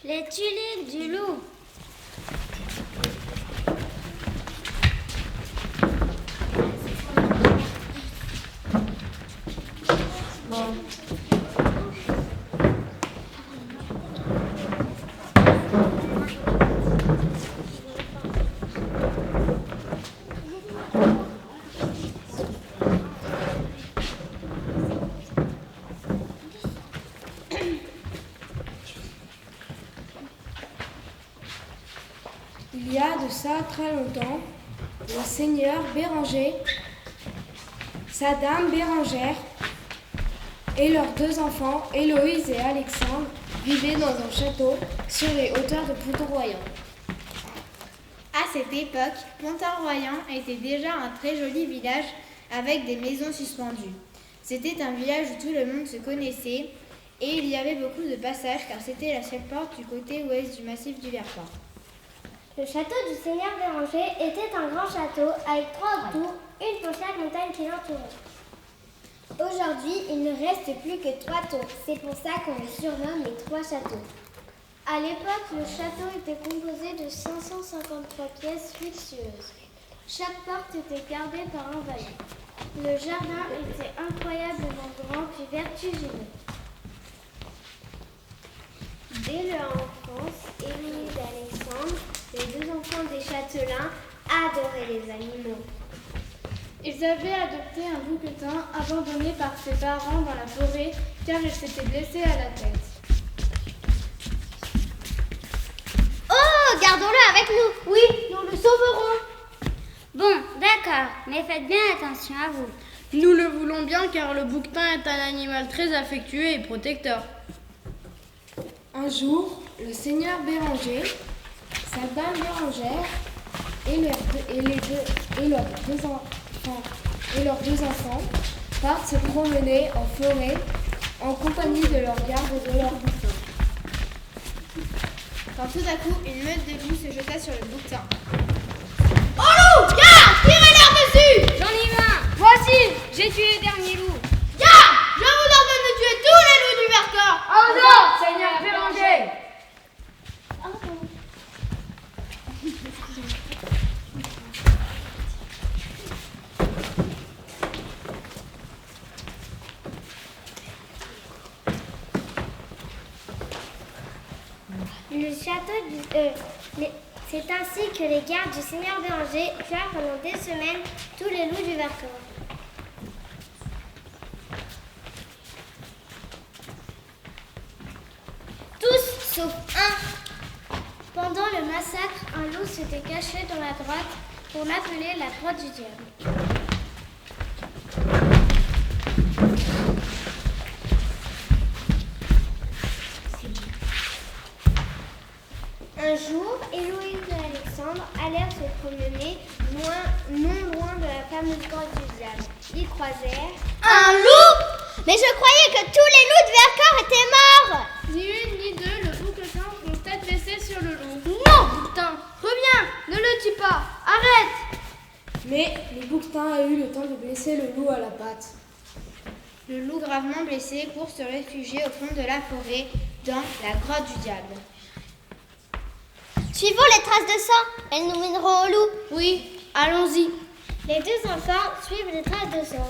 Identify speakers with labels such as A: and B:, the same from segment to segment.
A: Les tulipes du loup.
B: Il y a de ça très longtemps, le seigneur Béranger, sa dame Bérangère et leurs deux enfants, Héloïse et Alexandre, vivaient dans un château sur les hauteurs de Pontorroyant.
C: À cette époque, Pontorroyant était déjà un très joli village avec des maisons suspendues. C'était un village où tout le monde se connaissait et il y avait beaucoup de passages car c'était la seule porte du côté ouest du massif du Vercors.
A: Le château du seigneur Béranger était un grand château avec 3 tours, une pour chaque montagne qui l'entourait. Aujourd'hui, il ne reste plus que 3 tours. C'est pour ça qu'on le surnomme les 3 châteaux. À l'époque, le château était composé de 553 pièces luxueuses. Chaque porte était gardée par un vaillant. Le jardin était incroyablement grand puis vertigineux. Dès leur enfance, Héloïse et Alexandre, les 2 enfants des châtelains, adoraient les animaux.
D: Ils avaient adopté un bouquetin abandonné par ses parents dans la forêt car il s'était blessé à la tête.
A: Oh, gardons-le avec nous. Oui, nous le sauverons.
E: Bon, d'accord, mais faites bien attention à vous.
F: Nous le voulons bien car le bouquetin est un animal très affectueux et protecteur.
B: Un jour, le seigneur Béranger, sa dame Bérangère et leurs deux enfants partent se promener en forêt en compagnie de leur garde et de leur bouquetin.
C: Quand tout à coup, une meute de loups se jeta sur le bouquetin.
F: Oh loup, garde, tirez-leur dessus!
E: J'en ai eu un. Voici, j'ai tué le dernier loup.
F: Garde, je vous ordonne de tuer tous les loups du Vercors!
E: En ordre, seigneur Béranger.
A: C'est ainsi que les gardes du seigneur Béranger tuèrent pendant des semaines tous les loups du Vercors. Tous sauf un. Pendant le massacre, un loup s'était caché dans la grotte qu'on appelait la grotte du diable. Un jour, Héloïse et Alexandre allèrent se promener non loin de la fameuse grotte du diable. Ils croisèrent
C: Un loup! Mais je croyais que tous les loups de Vercors étaient morts!
D: Ni une ni deux, le bouquetin font tête baissée sur le loup.
C: Non!
D: Bouquetin, reviens, ne le tue pas, arrête!
B: Mais le bouquetin a eu le temps de blesser le loup à la patte.
C: Le loup gravement blessé court se réfugier au fond de la forêt, dans la grotte du diable.
A: Suivons les traces de sang, elles nous mèneront au loup.
C: Oui, allons-y.
A: Les 2 enfants suivent les traces de sang.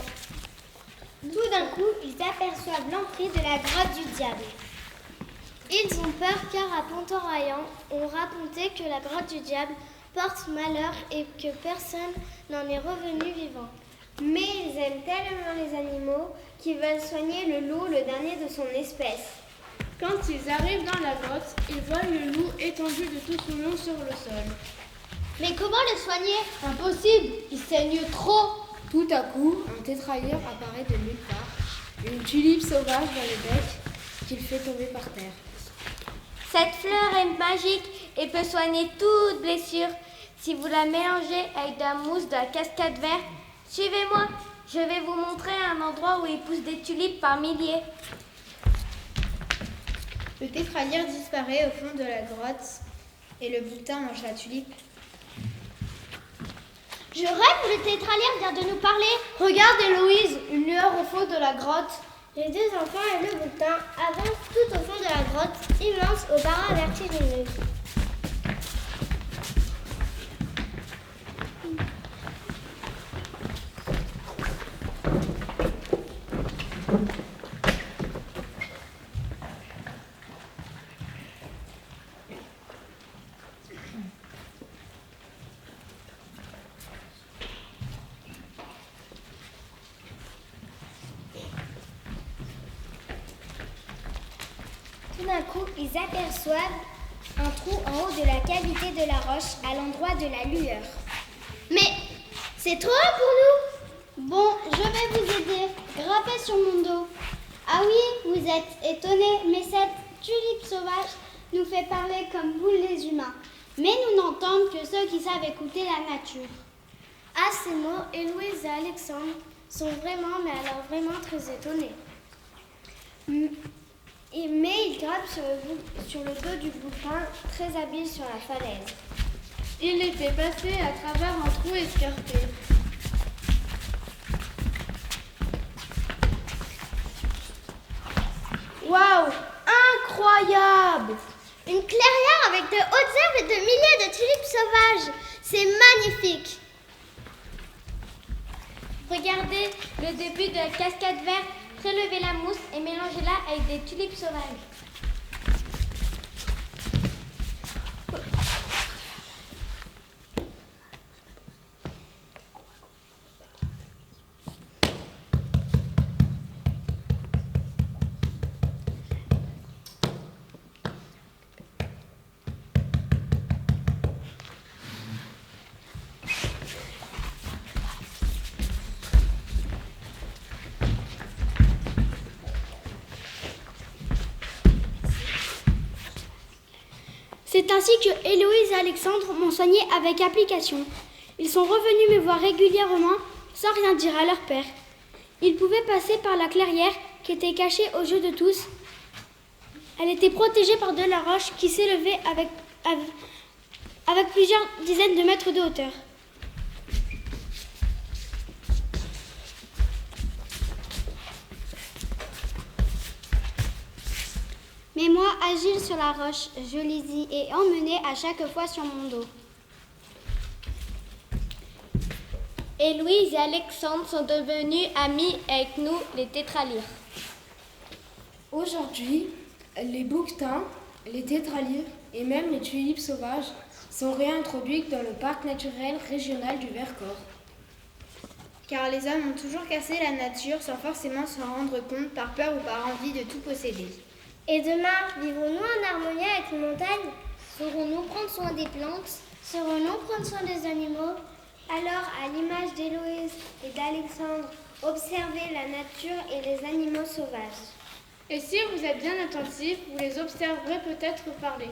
A: Tout d'un coup, ils aperçoivent l'entrée de la grotte du diable. Ils ont peur car à Pontorroyant, on racontait que la grotte du diable porte malheur et que personne n'en est revenu vivant. Mais ils aiment tellement les animaux qu'ils veulent soigner le loup, le dernier de son espèce.
D: Quand ils arrivent dans la grotte, ils voient le loup étendu de tout son long sur le sol.
A: Mais comment le soigner?
C: Impossible, il saigne trop.
B: Tout à coup, un tétrailleur apparaît de nulle part, une tulipe sauvage dans le bec qu'il fait tomber par terre.
E: Cette fleur est magique et peut soigner toute blessure si vous la mélangez avec de la mousse de la cascade verte. Suivez-moi, je vais vous montrer un endroit où il pousse des tulipes par milliers.
C: Le tétrailleur disparaît au fond de la grotte et le bouquetin mange la tulipe.
A: Je rêve, le tétrailleur vient de nous parler.
C: Regarde Héloïse, une lueur au fond de la grotte.
A: Les deux enfants et le bouquetin avancent tout au fond de la grotte, immense aux parois vertigineuses. Tout d'un coup, ils aperçoivent un trou en haut de la cavité de la roche, à l'endroit de la lueur.
G: Mais c'est trop haut pour nous. Bon, je vais vous aider. Grimpez sur mon dos. Ah oui, vous êtes étonnés, mais cette tulipe sauvage nous fait parler comme vous les humains. Mais nous n'entendons que ceux qui savent écouter la nature.
A: À ces mots, Héloïse et Alexandre sont vraiment, mais alors vraiment très étonnés. Mais ils grimpent sur le dos du bouquetin, très habile sur la falaise.
D: Il était passé à travers un trou escarpé.
G: Waouh, incroyable! Une clairière avec de hautes herbes et de milliers de tulipes sauvages. C'est magnifique.
E: Regardez le début de la cascade verte. Prélevez la mousse et mélangez-la avec des tulipes sauvages.
G: C'est ainsi que Héloïse et Alexandre m'ont soigné avec application. Ils sont revenus me voir régulièrement sans rien dire à leur père. Ils pouvaient passer par la clairière qui était cachée aux yeux de tous. Elle était protégée par de la roche qui s'élevait avec plusieurs dizaines de mètres de hauteur. Mais moi, agile sur la roche, je les y ai emmenés à chaque fois sur mon dos.
E: Héloïse et Alexandre sont devenus amis avec nous, les tétralyres.
B: Aujourd'hui, les bouquetins, les tétralyres et même les tulipes sauvages sont réintroduits dans le parc naturel régional du Vercors.
C: Car les hommes ont toujours cassé la nature sans forcément s'en rendre compte par peur ou par envie de tout posséder.
A: Et demain, vivrons-nous en harmonie avec les montagnes? Saurons-nous prendre soin des plantes? Saurons-nous prendre soin des animaux? Alors, à l'image d'Héloïse et d'Alexandre, observez la nature et les animaux sauvages.
D: Et si vous êtes bien attentifs, vous les observerez peut-être parler.